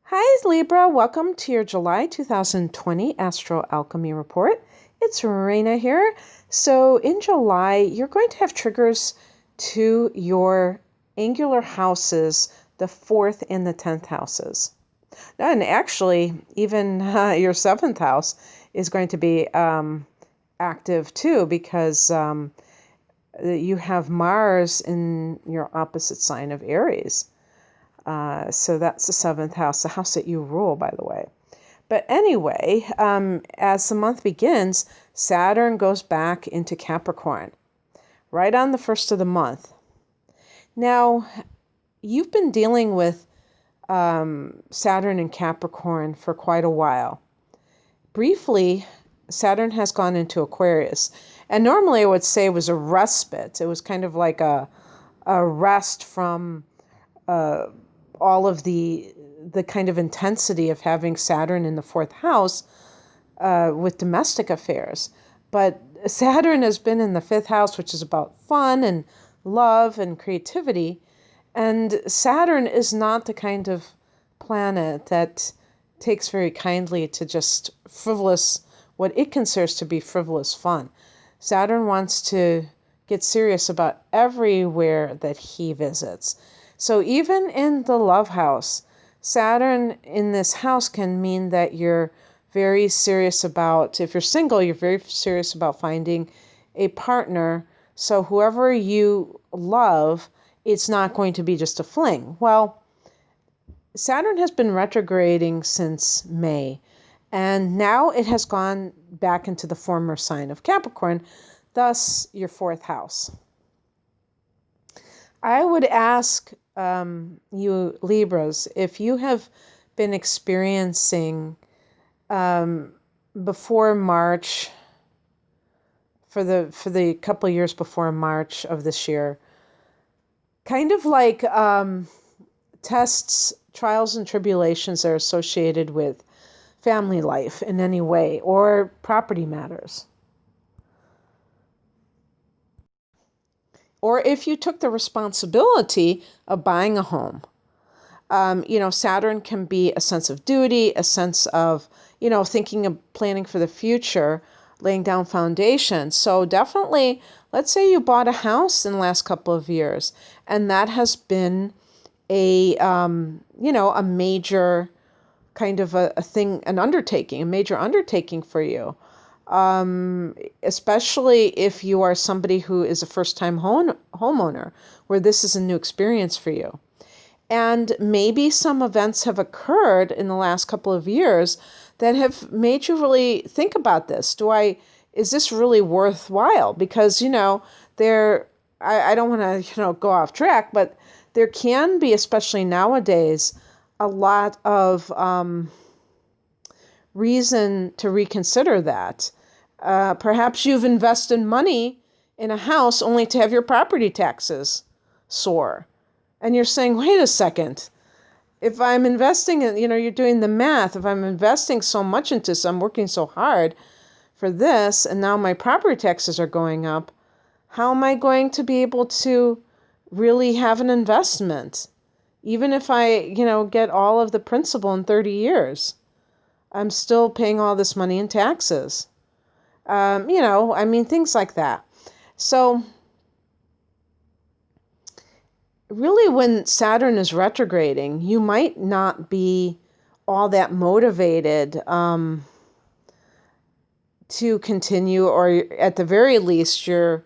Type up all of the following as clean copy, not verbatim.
Hi, Libra. Welcome to your July 2020 Astro Alchemy report. It's Raina here. So in July, you're going to have triggers to your angular houses, the 4th and the 10th houses. And actually, even your 7th house is going to be active too, because you have Mars in your opposite sign of Aries. So that's the 7th house, the house that you rule, by the way. But anyway, as the month begins, Saturn goes back into Capricorn, right on the 1st of the month. Now, you've been dealing with Saturn and Capricorn for quite a while. Briefly, Saturn has gone into Aquarius. And normally I would say it was a respite. It was kind of like a rest from all of the kind of intensity of having Saturn in the 4th house with domestic affairs. But Saturn has been in the 5th house, which is about fun and love and creativity. And Saturn is not the kind of planet that takes very kindly to just frivolous, what it considers to be frivolous fun. Saturn wants to get serious about everywhere that he visits. So even in the love house, Saturn in this house can mean that you're very serious about, if you're single, you're very serious about finding a partner. So whoever you love, it's not going to be just a fling. Well, Saturn has been retrograding since May, and now it has gone back into the former sign of Capricorn, thus your 4th house. I would ask you Libras, if you have been experiencing before March, for the couple of years before March of this year, kind of like tests, trials, and tribulations that are associated with family life in any way, or property matters. Or if you took the responsibility of buying a home. Saturn can be a sense of duty, a sense of, thinking of planning for the future, laying down foundations. So definitely, let's say you bought a house in the last couple of years, and that has been a major kind of a thing, a major undertaking for you. Especially if you are somebody who is a first-time homeowner, where this is a new experience for you. And maybe some events have occurred in the last couple of years that have made you really think about this. Is this really worthwhile? Because, I don't want to, go off track, but there can be, especially nowadays, a lot of reason to reconsider that. Perhaps you've invested money in a house only to have your property taxes soar. And you're saying, wait a second, if I'm investing in, you're doing the math, if I'm investing so much into this, I'm working so hard for this, and now my property taxes are going up, how am I going to be able to really have an investment? Even if I, get all of the principal in 30 years, I'm still paying all this money in taxes. Things like that. So really, when Saturn is retrograding, you might not be all that motivated to continue, or at the very least, you're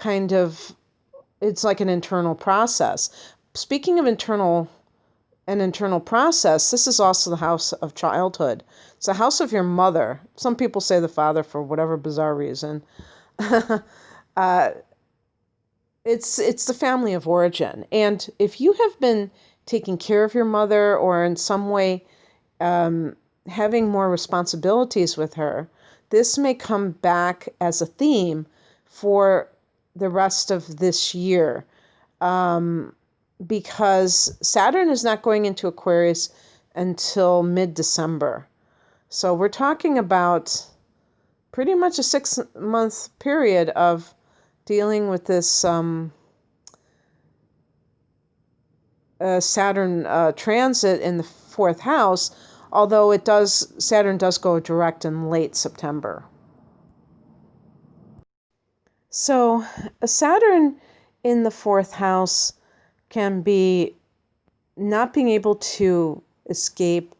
it's like an internal process. Speaking of an internal process, this is also the house of childhood. It's the house of your mother. Some people say the father for whatever bizarre reason. It's the family of origin. And if you have been taking care of your mother, or in some way having more responsibilities with her, this may come back as a theme for the rest of this year. Because Saturn is not going into Aquarius until mid-December. So we're talking about pretty much a 6-month period of dealing with this Saturn transit in the fourth house, although Saturn does go direct in late September. So a Saturn in the fourth house can be not being able to escape,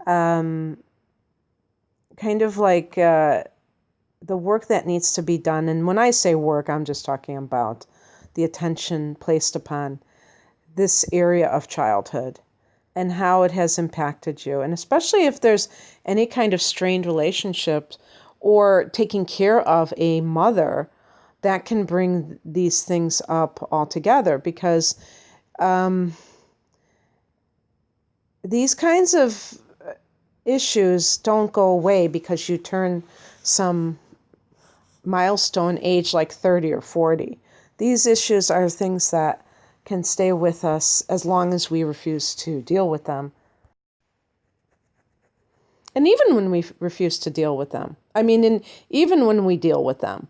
kind of like the work that needs to be done. And when I say work, I'm just talking about the attention placed upon this area of childhood and how it has impacted you. And especially if there's any kind of strained relationship or taking care of a mother, that can bring these things up altogether, because these kinds of issues don't go away because you turn some milestone age like 30 or 40. These issues are things that can stay with us as long as we refuse to deal with them. And even when we refuse to deal with them, even when we deal with them,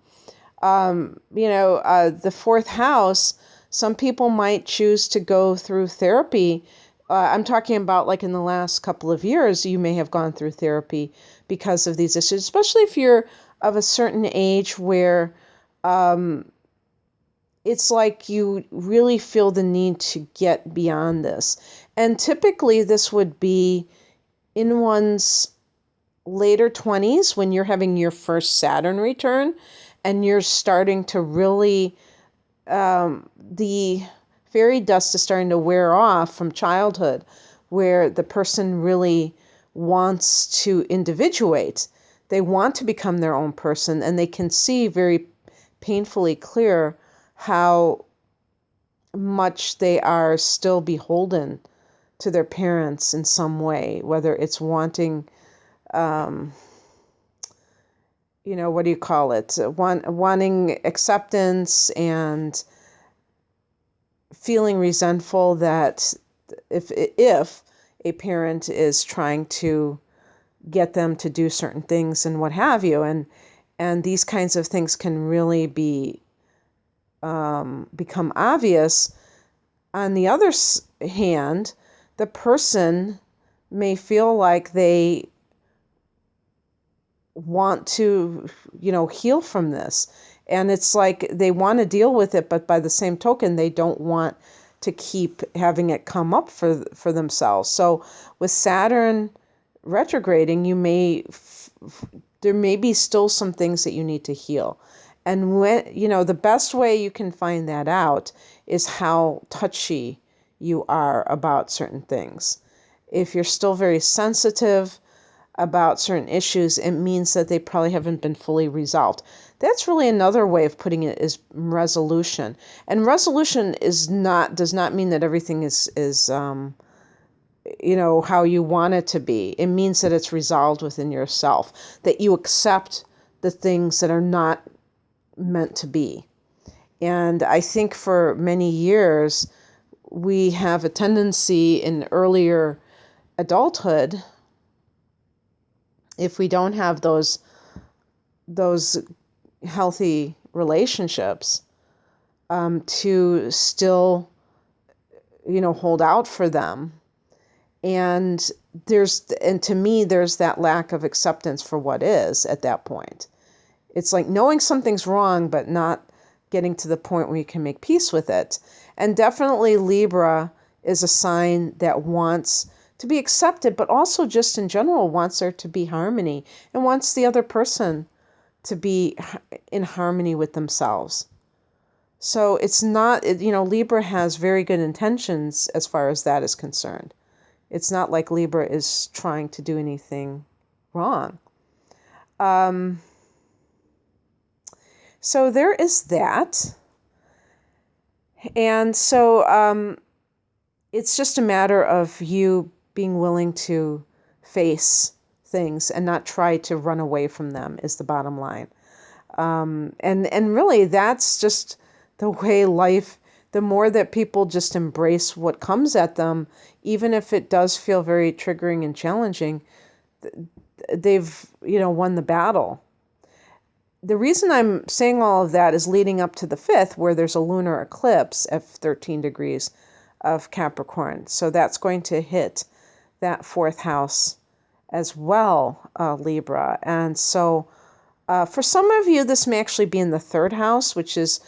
the fourth house, some people might choose to go through therapy. I'm talking about like in the last couple of years, you may have gone through therapy because of these issues, especially if you're of a certain age where it's like you really feel the need to get beyond this. And typically this would be in one's later 20s when you're having your first Saturn return and you're starting to really, the fairy dust is starting to wear off from childhood, where the person really wants to individuate. They want to become their own person, and they can see very painfully clear how much they are still beholden to their parents in some way, whether it's wanting, what do you call it? Wanting acceptance and feeling resentful that if a parent is trying to get them to do certain things and what have you, and these kinds of things can really become obvious. On the other hand, the person may feel like they want to, heal from this. And it's like they want to deal with it, but by the same token, they don't want to keep having it come up for themselves. So with Saturn retrograding, there may be still some things that you need to heal. And when, the best way you can find that out is how touchy you are about certain things. If you're still very sensitive about certain issues, it means that they probably haven't been fully resolved. That's really another way of putting it, is resolution. And resolution does not mean that everything is how you want it to be. It means that it's resolved within yourself, that you accept the things that are not meant to be. And I think for many years, we have a tendency in earlier adulthood, if we don't have those healthy relationships, to still, hold out for them. And to me, there's that lack of acceptance for what is at that point. It's like knowing something's wrong, but not getting to the point where you can make peace with it. And definitely Libra is a sign that wants to be accepted, but also just in general wants there to be harmony and wants the other person to be in harmony with themselves. So it's not, Libra has very good intentions as far as that is concerned. It's not like Libra is trying to do anything wrong. So there is that. And so it's just a matter of you being willing to face things and not try to run away from them is the bottom line. And really, that's just the way life, the more that people just embrace what comes at them, even if it does feel very triggering and challenging, they've, won the battle. The reason I'm saying all of that is leading up to the 5th, where there's a lunar eclipse at 13 degrees of Capricorn. So that's going to hit that fourth house as well, Libra. And so for some of you, this may actually be in the third house, which is,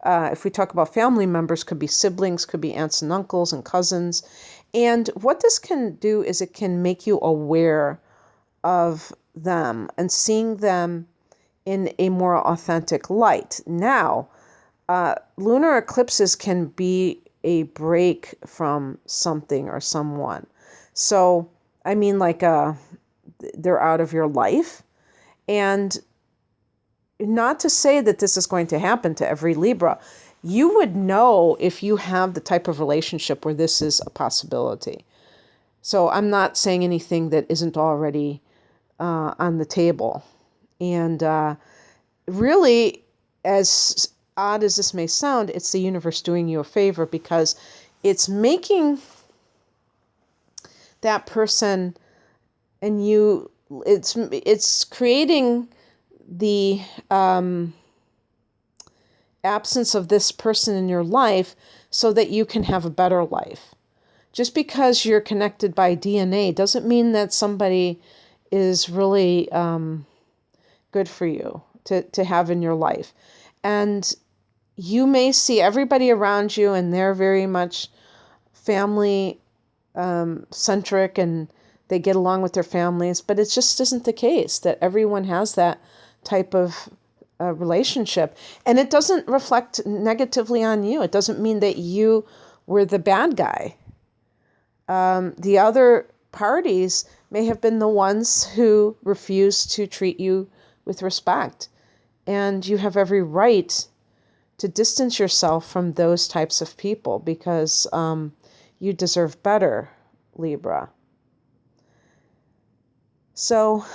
if we talk about family members, could be siblings, could be aunts and uncles and cousins. And what this can do is it can make you aware of them and seeing them in a more authentic light. Now, lunar eclipses can be a break from something or someone. So, I mean, like they're out of your life. And not to say that this is going to happen to every Libra. You would know if you have the type of relationship where this is a possibility. So I'm not saying anything that isn't already on the table. And really, as odd as this may sound, it's the universe doing you a favor, because it's making that person and you, it's creating the absence of this person in your life so that you can have a better life. Just because you're connected by DNA doesn't mean that somebody is really good for you to have in your life. And you may see everybody around you and they're very much family centric and they get along with their families, but it just isn't the case that everyone has that type of relationship. And it doesn't reflect negatively on you. It doesn't mean that you were the bad guy. The other parties may have been the ones who refused to treat you with respect. And you have every right to distance yourself from those types of people, because you deserve better, Libra. So,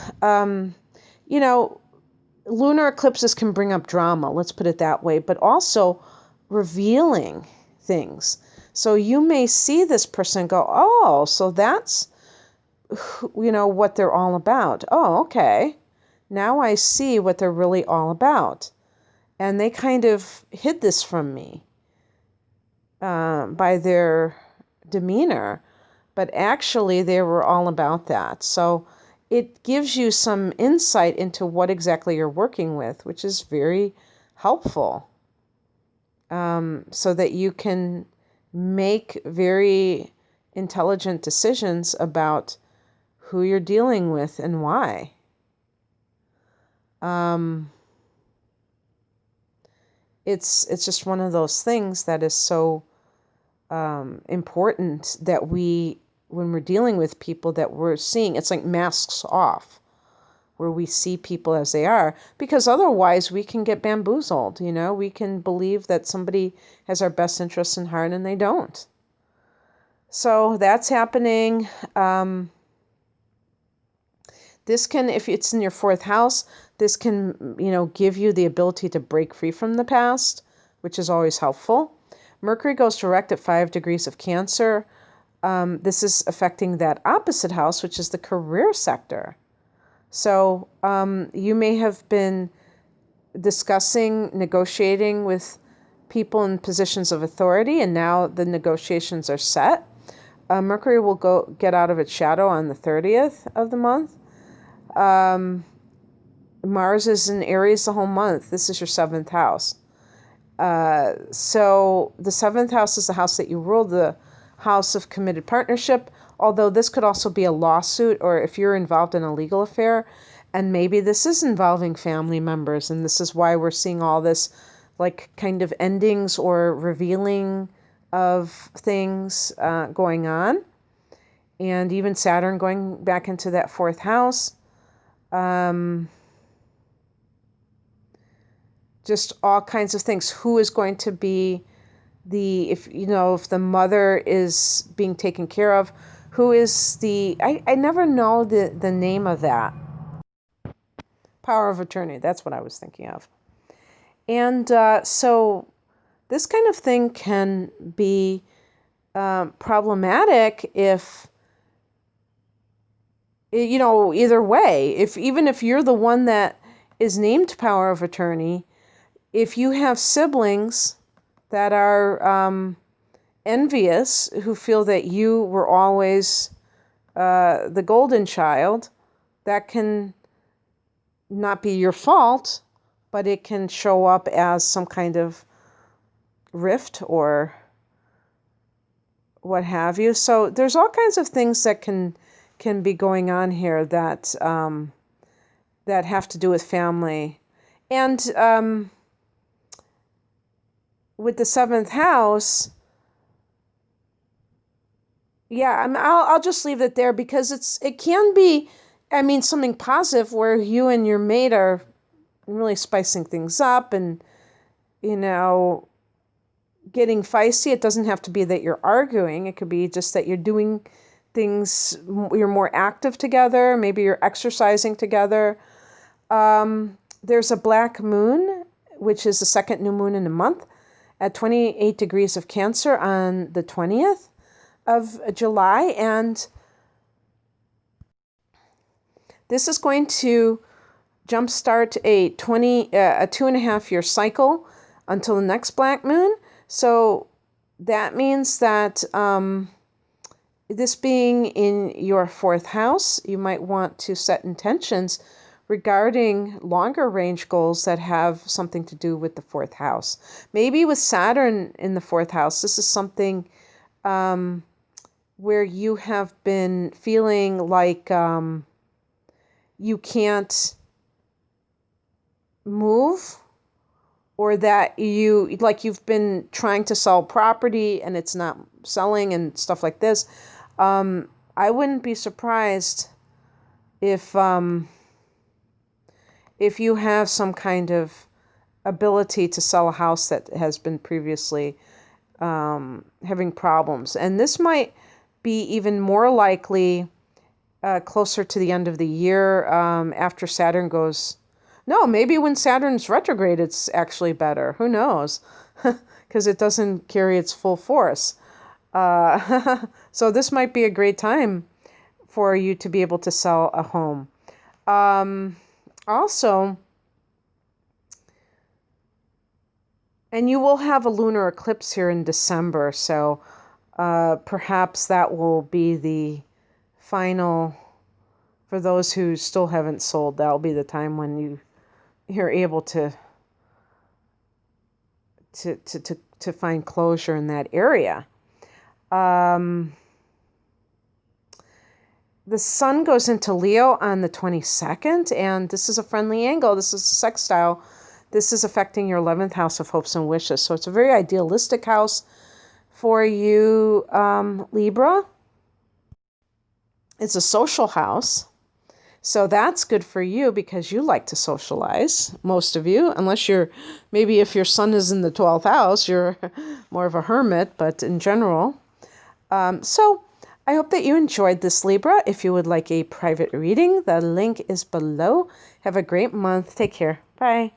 lunar eclipses can bring up drama, let's put it that way, but also revealing things. So you may see this person and go, oh, so that's, what they're all about. Oh, okay. Now I see what they're really all about. And they kind of hid this from me by their demeanor, but actually they were all about that. So it gives you some insight into what exactly you're working with, which is very helpful, so that you can make very intelligent decisions about who you're dealing with and why. It's just one of those things that is so important that when we're dealing with people, that we're seeing, it's like masks off, where we see people as they are, because otherwise we can get bamboozled. We can believe that somebody has our best interests in heart and they don't. So that's happening. This can, if it's in your fourth house, this can, give you the ability to break free from the past, which is always helpful. Mercury goes direct at 5 degrees of Cancer. This is affecting that opposite house, which is the career sector. So you may have been discussing, negotiating with people in positions of authority, and now the negotiations are set. Mercury will get out of its shadow on the 30th of the month. Mars is in Aries the whole month. This is your 7th house. So the 7th house is the house that you rule, the house of committed partnership, although this could also be a lawsuit, or if you're involved in a legal affair, and maybe this is involving family members, and this is why we're seeing all this like kind of endings or revealing of things going on, and even Saturn going back into that 4th house. Just all kinds of things. Who is going to be if the mother is being taken care of, who is I never know the name of that. Power of attorney, that's what I was thinking of. And so this kind of thing can be problematic if, either way, even if you're the one that is named power of attorney, if you have siblings that are envious, who feel that you were always the golden child, that can not be your fault, but it can show up as some kind of rift or what have you. So there's all kinds of things that can be going on here that that have to do with family. And with the 7th house, yeah, I'll just leave it there, because it can be, I mean, something positive where you and your mate are really spicing things up and, getting feisty. It doesn't have to be that you're arguing. It could be just that you're doing things, you're more active together. Maybe you're exercising together. There's a black moon, which is the second new moon in the month, at 28 degrees of Cancer on the 20th of July. And this is going to jumpstart a 2.5-year cycle until the next black moon. So that means that this being in your 4th house, you might want to set intentions regarding longer range goals that have something to do with the 4th house. Maybe with Saturn in the 4th house, this is something where you have been feeling like you can't move, or that you've been trying to sell property and it's not selling and stuff like this. I wouldn't be surprised if you have some kind of ability to sell a house that has been previously having problems. And this might be even more likely closer to the end of the year, after Saturn goes... No, maybe when Saturn's retrograde, it's actually better. Who knows? Because it doesn't carry its full force. So this might be a great time for you to be able to sell a home. Also, and you will have a lunar eclipse here in December, so perhaps that will be the final, for those who still haven't sold, that'll be the time when you're able to find closure in that area. The sun goes into Leo on the 22nd, and this is a friendly angle. This is a sextile. This is affecting your 11th house of hopes and wishes. So it's a very idealistic house for you, Libra. It's a social house. So that's good for you because you like to socialize, most of you, unless maybe if your sun is in the 12th house, you're more of a hermit, but in general. So I hope that you enjoyed this, Libra. If you would like a private reading, the link is below. Have a great month. Take care. Bye.